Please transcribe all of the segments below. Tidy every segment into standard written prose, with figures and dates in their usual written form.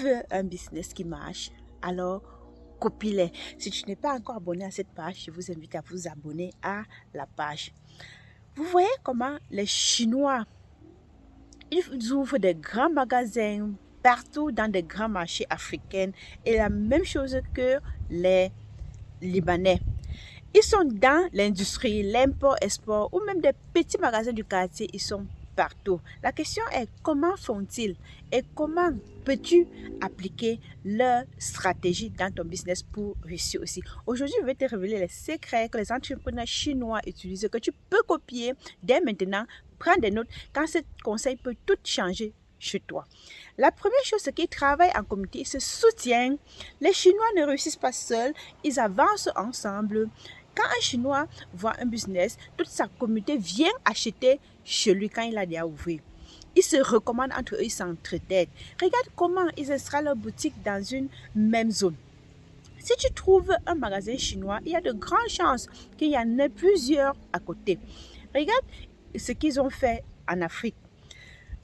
veux un business qui marche, alors copie-les. Si tu n'es pas encore abonné à cette page, je vous invite à vous abonner à la page. Vous voyez comment les Chinois, ils ouvrent des grands magasins partout dans des grands marchés africains et la même chose que les Libanais. Ils sont dans l'industrie, l'import-export ou même des petits magasins du quartier, ils sont partout. La question est comment font-ils et comment peux-tu appliquer leur stratégie dans ton business pour réussir aussi. Aujourd'hui, je vais te révéler les secrets que les entrepreneurs chinois utilisent, que tu peux copier dès maintenant. Prends des notes car ce conseil peut tout changer chez toi. La première chose, c'est qu'ils travaillent en communauté, ils se soutiennent. Les Chinois ne réussissent pas seuls, ils avancent ensemble. Quand un Chinois voit un business, toute sa communauté vient acheter chez lui quand il a déjà ouvert. Ils se recommandent entre eux, ils s'entraident. Regarde comment ils installent leur boutique dans une même zone. Si tu trouves un magasin chinois, il y a de grandes chances qu'il y en ait plusieurs à côté. Regarde ce qu'ils ont fait en Afrique.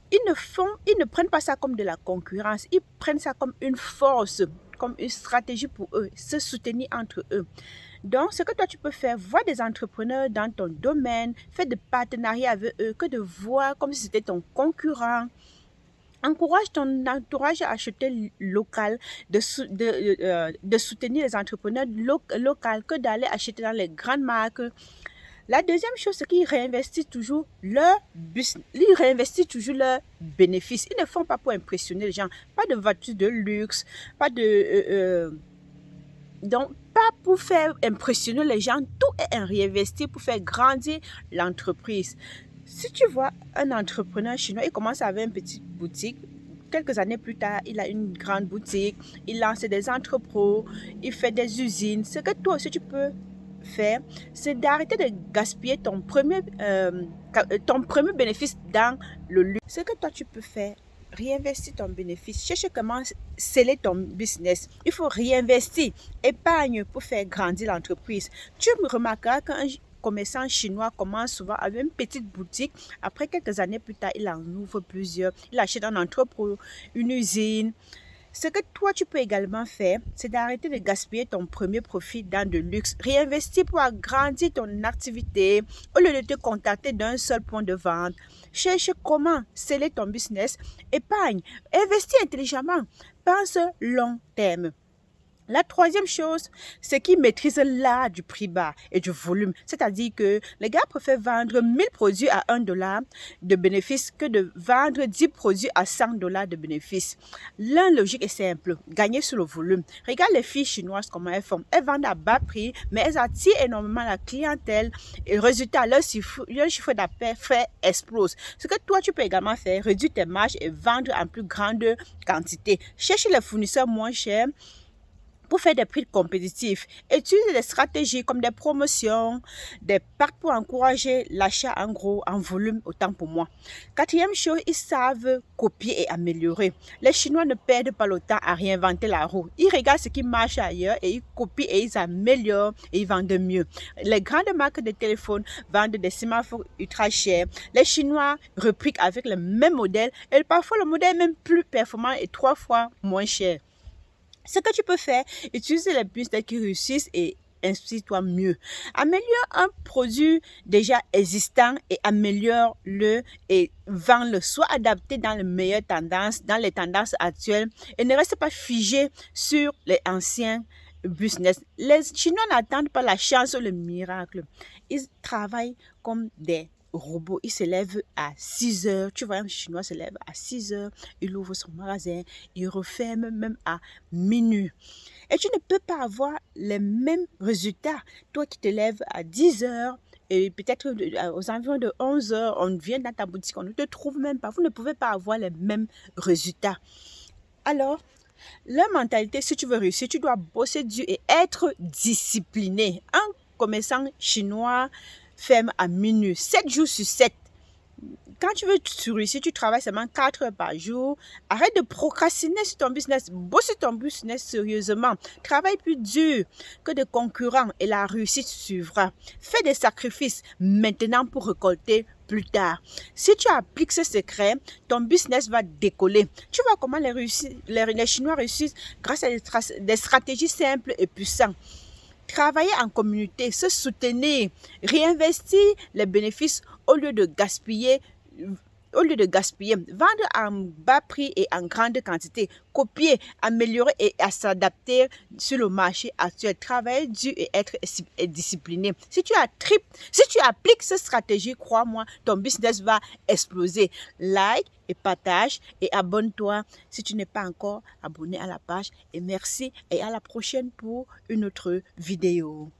Ils ne prennent pas ça comme de la concurrence, ils prennent ça comme une force, comme une stratégie pour eux, se soutenir entre eux. Donc, ce que toi tu peux faire, voir des entrepreneurs dans ton domaine, faire des partenariats avec eux, que de voir comme si c'était ton concurrent. Encourage ton entourage à acheter local, de soutenir les entrepreneurs locaux que d'aller acheter dans les grandes marques. La deuxième chose, c'est qu'ils réinvestissent toujours leur business, ils réinvestissent toujours leurs bénéfices. Ils ne font pas pour impressionner les gens, pas de voitures de luxe, pas de... donc, pas pour faire impressionner les gens, tout est réinvesti pour faire grandir l'entreprise. Si tu vois un entrepreneur chinois, il commence avec une petite boutique. Quelques années plus tard, il a une grande boutique, il lance des entrepôts, il fait des usines. Ce que toi aussi tu peux faire, c'est d'arrêter de gaspiller ton premier bénéfice dans le luxe. Ce que toi tu peux faire, réinvestir ton bénéfice, cherche comment sceller ton business. Il faut réinvestir, épargne pour faire grandir l'entreprise. Tu me remarqueras qu'un commerçant chinois commence souvent avec une petite boutique. Après quelques années plus tard, il en ouvre plusieurs. Il achète un entrepôt, une usine. Ce que toi, tu peux également faire, c'est d'arrêter de gaspiller ton premier profit dans de luxe. Réinvestir pour agrandir ton activité au lieu de te contenter d'un seul point de vente. Cherche comment sceller ton business. Épargne. Investis intelligemment. Pense long terme. La troisième chose, c'est qu'ils maîtrisent l'art du prix bas et du volume. C'est-à-dire que les gars préfèrent vendre 1000 produits à 1$ de bénéfice que de vendre 10 produits à 100$ de bénéfice. L'un logique est simple, gagner sur le volume. Regarde les filles chinoises comment elles font. Elles vendent à bas prix, mais elles attirent énormément la clientèle et résultat, leur chiffre d'affaires explose. Ce que toi, tu peux également faire, réduire tes marges et vendre en plus grande quantité. Cherche les fournisseurs moins chers pour faire des prix compétitifs. Utilise des stratégies comme des promotions, des packs pour encourager l'achat en gros, en volume, autant pour moi. Quatrième chose, ils savent copier et améliorer. Les Chinois ne perdent pas le temps à réinventer la roue. Ils regardent ce qui marche ailleurs et ils copient et ils améliorent et ils vendent mieux. Les grandes marques de téléphone vendent des smartphones ultra chers. Les Chinois repliquent avec le même modèle et parfois le modèle est même plus performant et 3 fois moins cher. Ce que tu peux faire, utiliser les business qui réussissent et inspire-toi mieux. Améliore un produit déjà existant et améliore-le et vends-le. Sois adapté dans les meilleures tendances, dans les tendances actuelles et ne reste pas figé sur les anciens business. Les Chinois n'attendent pas la chance ou le miracle. Ils travaillent comme des robots. Il se lève à 6 heures. Tu vois, un Chinois se lève à 6 heures. Il ouvre son magasin. Il referme même à minuit. Et tu ne peux pas avoir les mêmes résultats. Toi qui te lèves à 10 heures et peut-être aux environs de 11 heures, on vient dans ta boutique, on ne te trouve même pas. Vous ne pouvez pas avoir les mêmes résultats. Alors, leur mentalité, si tu veux réussir, tu dois bosser dur et être discipliné. Un commerçant chinois ferme à minuit, 7 jours sur 7. Quand tu veux réussir, tu travailles seulement 4 heures par jour. Arrête de procrastiner sur ton business. Bosse sur ton business sérieusement. Travaille plus dur que des concurrents et la réussite suivra. Fais des sacrifices maintenant pour récolter plus tard. Si tu appliques ce secret, ton business va décoller. Tu vois comment les Chinois réussissent grâce à des stratégies simples et puissantes. Travailler en communauté, se soutenir, réinvestir les bénéfices au lieu de gaspiller. Vendre en bas prix et en grande quantité, copier, améliorer et à s'adapter sur le marché actuel, travailler dur et être discipliné. Si tu appliques cette stratégie, crois-moi, ton business va exploser. Like et partage et abonne-toi si tu n'es pas encore abonné à la page. Et merci et à la prochaine pour une autre vidéo.